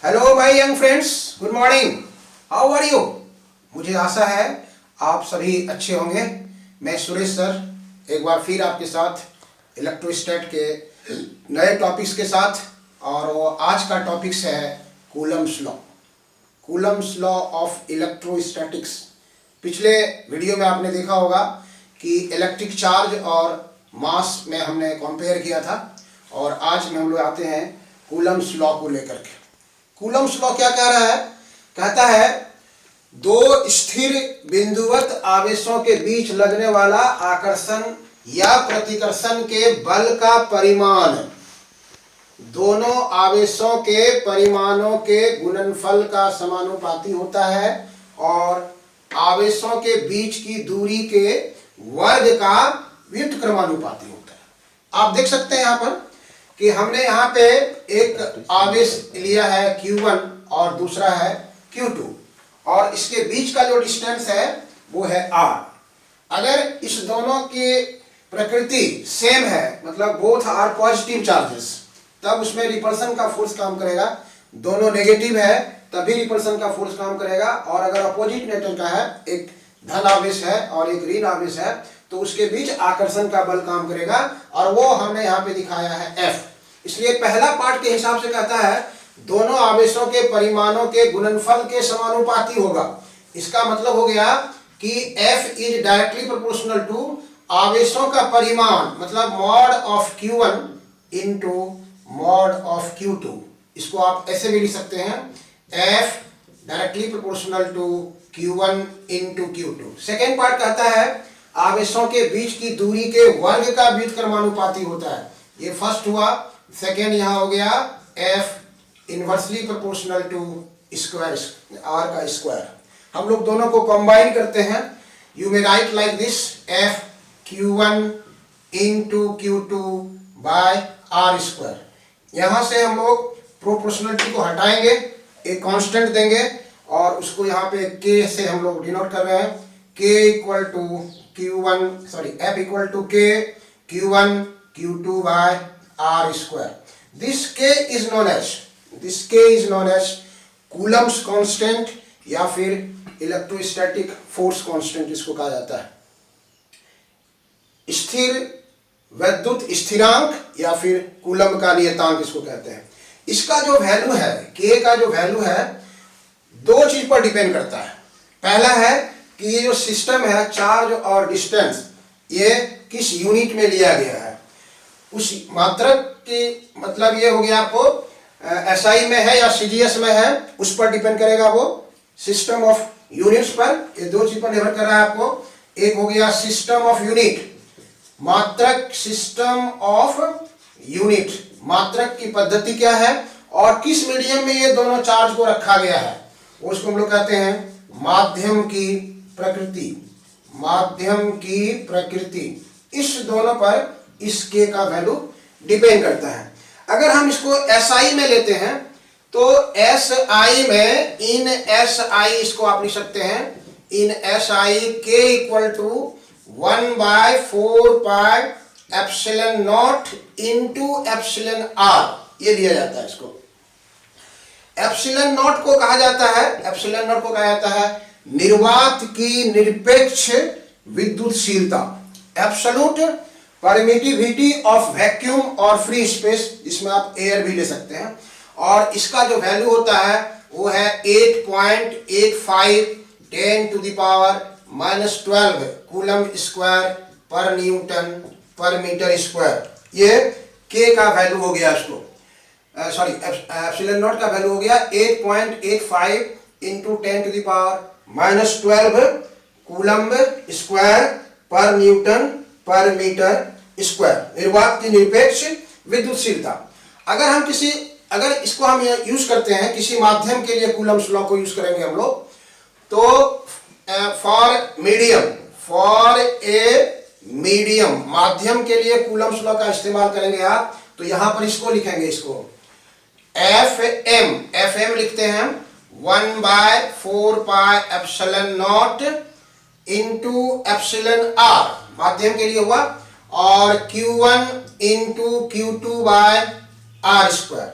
Hello my young friends, good morning. How are you? मुझे आशा है आप सभी अच्छे होंगे। मैं सुरेश सर एक बार फिर आपके साथ इलेक्ट्रोस्टैट के नए टॉपिक्स के साथ, और वो आज का टॉपिक्स है Coulomb's law. Coulomb's law of electrostatics. पिछले वीडियो में आपने देखा होगा कि इलेक्ट्रिक चार्ज और मास में हमने कंपेयर किया था, और आज में हम लोग आते हैं कूलम्स लॉ को लेकर के। कूलम्स लॉ क्या कह रहा है? कहता है दो स्थिर बिंदुवत आवेशों के बीच लगने वाला आकर्षण या प्रतिकर्षण के बल का परिमाण दोनों आवेशों के परिमाणों के गुणनफल का समानुपाती होता है, और आवेशों के बीच की दूरी के वर्ग का व्युत्क्रमानुपाती होता है। आप देख सकते हैं यहाँ पर कि हमने यहाँ पे एक आवेश लिया है Q1 और दूसरा है Q2, और इसके बीच का जो डिस्टेंस है वो है R। अगर इस दोनों की प्रकृति सेम है, मतलब बोथ आर पॉजिटिव चार्जेस, तब उसमें रिपल्सन का फोर्स काम करेगा। दोनों नेगेटिव है तभी रिपल्सन का फोर्स काम करेगा। और अगर अपोजिट नेचर का है, एक धन आवेश है और एक ऋण आवेश है, तो उसके बीच आकर्षण का बल काम करेगा, और वो हमने यहाँ पे दिखाया है F। इसलिए पहला पार्ट के हिसाब से कहता है दोनों आवेशों के परिमाणों के गुणनफल के समानुपाती होगा। इसका मतलब हो गया कि F is directly proportional to आवेशों का परिमाण, मतलब mod of Q1 into mod of Q2। इसको आप ऐसे भी लिख सकते हैं, F directly proportional to Q1 into Q2। Second part कहता है आवेशों के बीच की दूरी के वर्ग का व्युत्क्रमानुपाती होता है। ये फर्स्ट हुआ। सेकेंड यहाँ हो गया F inversely proportional to square, R का स्क्वायर। हम लोग दोनों को कंबाइन करते हैं। You may write like this, F Q1 into Q2 by R square. यहाँ से हम लोग प्रोपोर्शनलिटी को हटाएंगे, एक कांस्टेंट देंगे, और उसको यहाँ पे K से हम लोग डिनोट कर रहे हैं। K equal to Q1 sorry F equal to K Q1 Q2 by R square. This K is known as Coulomb's constant, या फिर इलेक्ट्रोस्टैटिक फोर्स कांस्टेंट इसको कहा जाता है। स्थिर वैद्युत स्थिरांक या फिर कूलम्ब का नियतांक इसको कहते हैं। इसका जो वैल्यू है, K का जो वैल्यू है, दो चीज पर डिपेंड करता है। पहला है कि ये जो सिस्टम है, चार्ज और डिस्टेंस, ये किस यूनिट में लिया गया है। उस मात्रक की मतलब ये हो गया आपको SI में है या CGS में है, उस पर डिपेंड करेगा वो। सिस्टम ऑफ यूनिट्स पर, ये दो चीज पर निर्भर कर रहा है आपको। एक हो गया सिस्टम ऑफ यूनिट, मात्रक सिस्टम ऑफ यूनिट, मात्रक की पद्धति क्या है और किस मीडियम में ये दोनों चार्ज को रखा गया है, उसको हम लोग कहते हैं माध्यम की प्रकृति। माध्यम की प्रकृति, इस दोनों पर इस K का वैल्यू डिपेंड करता है। अगर हम इसको SI में लेते हैं तो SI में, इन SI इसको आप लिख सकते हैं, in SI K equal to 1/4 pi epsilon naught into epsilon R, ये दिया जाता है। इसको एप्सिलॉन नॉट को कहा जाता है, एप्सिलॉन नॉट को कहा जाता है निर्वात की निरपेक्ष विद्युतशीलता, एब्सोल्यूट परमिटिविटी ऑफ वैक्यूम और फ्री स्पेस, जिसमें आप एयर भी ले सकते हैं। और इसका जो वैल्यू होता है वो है 8.85 10 to the power -12 coulomb square पर न्यूटन पर मीटर स्क्वायर। ये K का वैल्यू हो गया, इसको सॉरी एप्सिलॉन नॉट का वैल्यू हो गया 8.85 into 10 to the power -12 coulomb square पर न्यूटन पर मीटर स्क्वायर, निर्वात की निरपेक्ष विद्युतशीलता। अगर इसको हम यूज करते हैं किसी माध्यम के लिए, कूलम्स लॉ को यूज करेंगे हम लोग, तो फॉर ए मीडियम, माध्यम के लिए कूलम्स लॉ का इस्तेमाल करेंगे आप, तो यहां पर इसको लिखेंगे, इसको FM लिखते हैं 1/4 pi epsilon naught into epsilon R, माध्यम के लिए हुआ, और Q1 into Q2 by R square.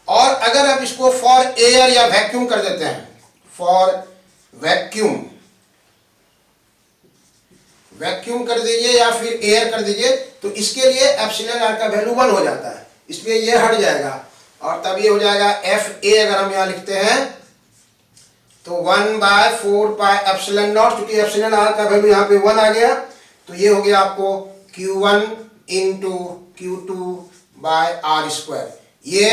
और अगर आप इसको फॉर एयर या वैक्यूम कर देते हैं, फॉर वैक्यूम कर दीजिए या फिर एयर कर दीजिए, तो इसके लिए एप्सिलॉन आर का वैल्यू 1 हो जाता है, इसलिए ये हट जाएगा और तब ये हो जाएगा एफ ए। अगर हम यहां लिखते हैं तो 1/4 एप्सिलॉन नॉट, क्योंकि एप्सिलॉन आर का वैल्यू यहां पे 1 आ गया, तो ये हो गया आपको Q1 इंटू Q2/r²। ये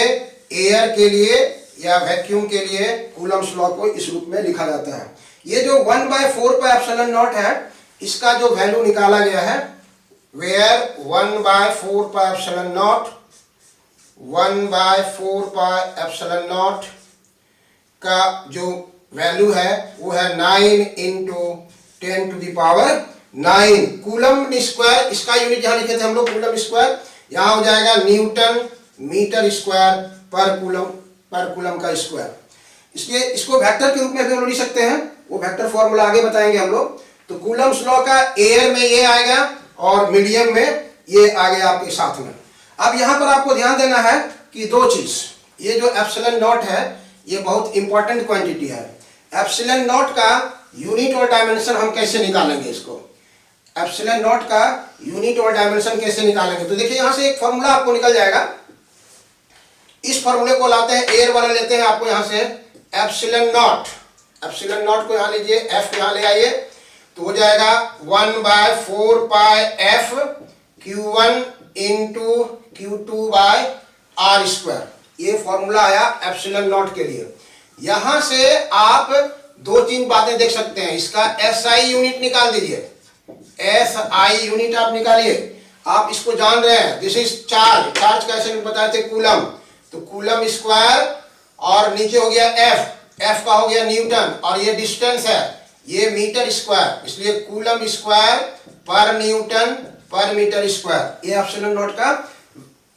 एयर के लिए या वैक्यूम के लिए कूलम्स लॉ को इस रूप में लिखा जाता है। ये जो 1/4 एप्सिलॉन नॉट है, इसका जो वैल्यू निकाला गया है, where 1/4 epsilon naught, 1/4 epsilon naught का जो वैल्यू है वो है 9 इंटू 10⁹ कूलम स्क्वायर। इसका यूनिट यहां लिखे थे हम लोग कूलम स्क्वायर, यहां हो जाएगा न्यूटन मीटर स्क्वायर पर कूलम का स्क्वायर। इसलिए इसको वेक्टर के रूप में भी हम लोग लिख सकते हैं, वो वेक्टर फॉर्मूला आगे बताएंगे हम लोग। तो कूलम्स लॉ का एयर में ये आएगा और मीडियम में ये आ गया आपके साथ में। अब यहां पर आपको ध्यान देना है कि दो चीज, ये जो एप्सिलॉन नॉट है ये बहुत इंपॉर्टेंट क्वांटिटी है। एप्सिलॉन नॉट का यूनिट और डायमेंशन हम कैसे निकालेंगे, इसको एप्सिलॉन नॉट का यूनिट और डायमेंशन कैसे निकालेंगे, तो देखिए यहां से एक फॉर्मूला आपको निकल जाएगा। इस फॉर्मूले को लाते हैं, एयर वाला लेते हैं, आपको यहां से एप्सिलॉन नॉट को यहां लीजिए, एफ यहां ले आइए, तो हो जाएगा 1/4 एफ Q1 इंटू Q2/r²। ये फॉर्मूला आया एप्सिलॉन नॉट के लिए। यहां से आप 2-3 बातें देख सकते हैं। इसका SI यूनिट निकाल दीजिए, SI यूनिट आप निकालिए। आप इसको जान रहे हैं, दिस इज चार्ज कैसे बताए थे, कूलम, तो कूलम स्क्वायर और नीचे हो गया F का हो गया न्यूटन, और ये डिस्टेंस है, ये मीटर स्क्वायर, इसलिए कूलम स्क्वायर पर न्यूटन पर मीटर स्क्वायर। ये एप्सिलॉन नॉट का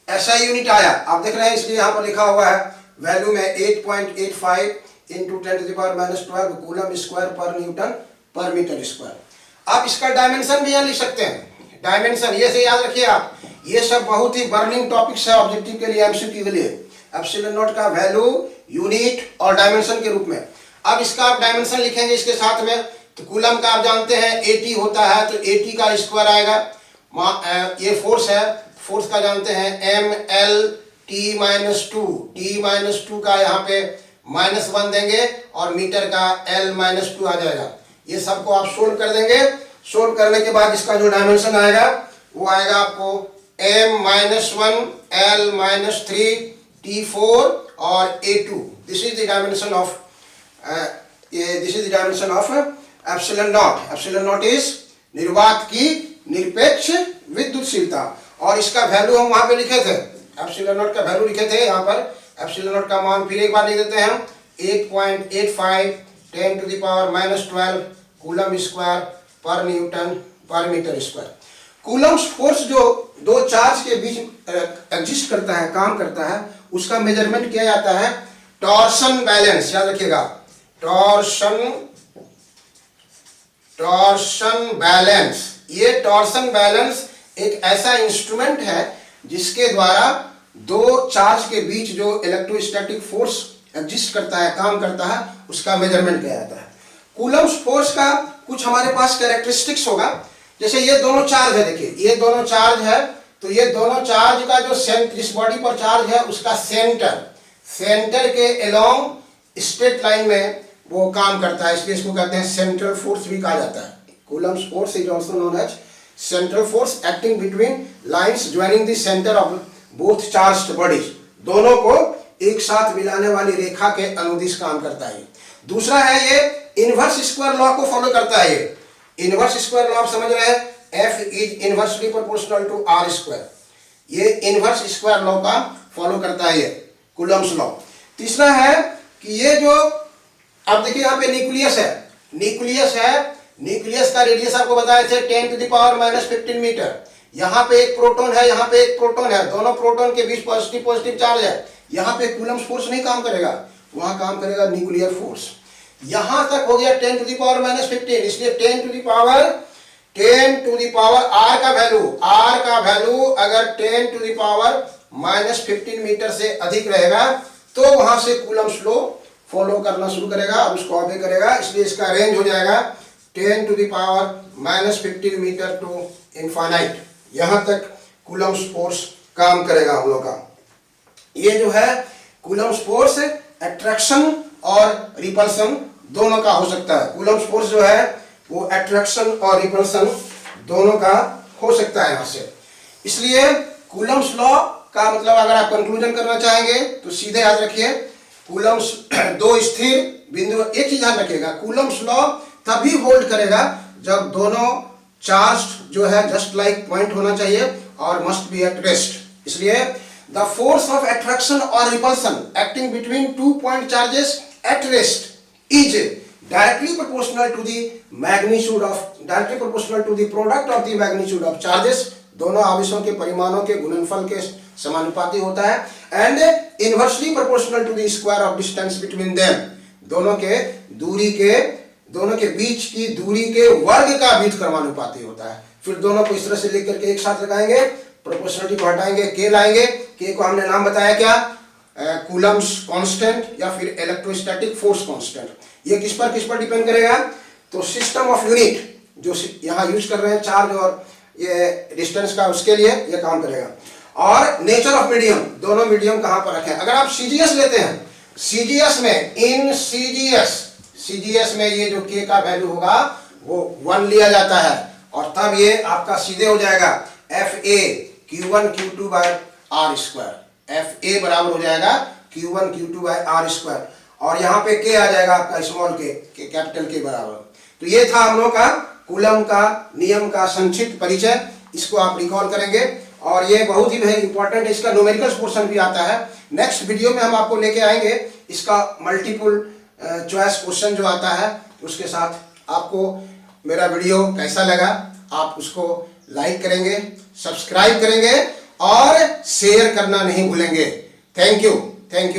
SI यूनिट आया, आप देख रहे हैं, इसलिए यहां पर लिखा हुआ है वैल्यू में 8.85 इंटू 10⁻12 कूलम स्क्वायर पर न्यूटन पर मीटर स्क्वायर। आप इसका डायमेंशन भी यहां लिख सकते हैं, डायमेंशन ये से याद रखिए आप, ये सब बहुत ही बर्निंग टॉपिक्स है ऑब्जेक्टिव के लिए, एमसीक्यू के लिए। एप्सिलॉन नॉट का वैल्यू, यूनिट और डायमेंशन के रूप में। अब इसका आप डायमेंशन लिखेंगे इसके साथ में, तो कूलम का आप जानते हैं 80 होता है, तो 80 का स्क्वायर आएगा। ये फोर्स है, फोर्स का जानते हैं ML/T-2, T-2 का यहाँ पे -1 देंगे और मीटर का L-2 आ जाएगा। ये सबको आप सोल्व कर देंगे। सोल्व करने के बाद इसका जो डायमेंशन आएगा वो आएगा आपको M-1 L-3 T4 और A2। This is the dimension of epsilon not. Epsilon not is निर्वात की निरपेक्ष विद्युतशीलता, और इसका वैल्यू हम वहां पे लिखे थे, एप्सिलॉन नॉट का वैल्यू लिखे थे यहाँ पर। एप्सिलॉन नॉट का मान फिर एक बार लिख देते हैं हम, 8.85 10⁻12 कूलम स्क्वायर पर न्यूटन पर मीटर स्क्वायर। कूलम्स फोर्स जो दो चार्ज के बीच एग्जिस्ट करता है, काम करता है, उसका मेजरमेंट किया जाता है टॉर्शन बैलेंस, याद रखिएगा, टॉर्शन बैलेंस। ये टॉर्शन बैलेंस एक ऐसा इंस्ट्रूमेंट है जिसके द्वारा दो चार्ज के बीच जो इलेक्ट्रोस्टैटिक फोर्स एग्जिस्ट करता है, काम करता है, उसका मेजरमेंट किया जाता है। कूलम्स फोर्स का कुछ हमारे पास कैरेक्टरिस्टिक्स होगा, जैसे ये दोनों चार्ज है, देखिए ये दोनों चार्ज है, तो ये दोनों चार्ज का जो जिस बॉडी पर चार्ज है उसका सेंटर के अलोंग स्ट्रेट लाइन में वो काम करता है, इसलिए इसको कहते हैं सेंट्रल फोर्स भी कहा जाता है। Coulomb's force is also known as central force acting between lines joining the centre of both charged bodies. दोनों को एक साथ मिलाने वाली रेखा के अनुदिश काम करता है। दूसरा है ये इनवर्स स्क्वायर लॉ को फॉलो करता है। ये इनवर्स स्क्वायर लॉ आप समझ रहे हैं, F is inversely proportional to R²। ये इनवर्स स्क्वायर लॉ का फॉलो करता है ये कूलम्स लॉ। तीसरा है कि ये जो अब देखिए यहाँ पे न्यूक्लियस है, न्यूक्लियस का रेडियस आपको बताए थे 10⁻−15 मीटर। यहाँ पे एक प्रोटॉन है, यहाँ पे एक प्रोटॉन है, दोनों प्रोटॉन के बीच पॉजिटिव चार्ज है। यहाँ पे कूलम्स फोर्स नहीं काम करेगा, वहां काम करेगा न्यूक्लियर फोर्स। यहां तक हो गया 10⁻−15, इसलिए 10⁻, R का वैल्यू अगर 10⁻−15 मीटर से अधिक रहेगा तो वहां से कूलम्स लॉ फॉलो करना शुरू करेगा और उसको ऑबे करेगा। इसलिए इसका रेंज हो जाएगा 10⁻⁻15 मीटर टू इनफाइनाइट। यहां तक कूलम्स फोर्स काम करेगा हम लोग का। ये जो है कूलम्स फोर्स अट्रैक्शन और रिपल्सन दोनों का हो सकता है। कूलम्स फोर्स जो है वो अट्रैक्शन और रिपल्सन दोनों का हो सकता है यहां से। इसलिए कूलम्स लॉ का मतलब अगर आप कंक्लूजन करना चाहेंगे तो सीधे याद रखिए, कूलम्स दो स्थिर बिंदु। एक चीज याद रखिएगा, कूलम्स लॉ तभी होल्ड करेगा जब दोनों चार्ज जो है जस्ट लाइक पॉइंट होना चाहिए और मस्ट बी एट रेस्ट। इसलिए द फोर्स ऑफ अट्रैक्शन और repulsion acting between 2 point charges at rest is directly proportional to the magnitude of the magnitude of charges। दोनों आवेशों के परिमाणों के गुणनफल के समानुपाती होता है। And inversely proportional to the square of distance between them. दोनों के बीच की दूरी के वर्ग का व्युत्क्रमानुपाती होता है। फिर दोनों को इस तरह से लिख करके एक साथ लगाएंगे, प्रोपोर्शनलिटी को हटाएंगे, के लाएंगे। के को हमने नाम बताया क्या, कूलम्स कांस्टेंट या फिर इलेक्ट्रोस्टैटिक फोर्स कांस्टेंट। ये किस पर डिपेंड करेगा, तो सिस्टम ऑफ यूनिट जो यहाँ यूज कर रहे हैं चार्ज और ये डिस्टेंस का, उसके लिए ये काम करेगा। और नेचर ऑफ मीडियम, दोनों मीडियम कहाँ पर रखें। अगर आप सीजीएस लेते हैं, सीजीएस में सीजीएस में ये जो के का वैल्यू होगा वो 1 लिया जाता है और तब ये आपका सीधे हो जाएगा FA Q1 Q2 by R square. FA बराबर हो जाएगा Q1 Q2 by R square और यहाँ पे K आ जाएगा आपका स्मॉल के कैपिटल के बराबर। तो ये था हम लोग का कूलम का नियम का संक्षिप्त परिचय। इसको आप रिकॉल करेंगे और ये बहुत ही इंपॉर्टेंट है। इसका न्यूमेरिकल पोर्शन भी आता है। नेक्स्ट वीडियो में हम आपको लेके आएंगे इसका मल्टीपल चॉइस क्वेश्चन जो आता है उसके साथ। आपको मेरा वीडियो कैसा लगा, आप उसको लाइक करेंगे, सब्सक्राइब करेंगे और शेयर करना नहीं भूलेंगे। Thank you.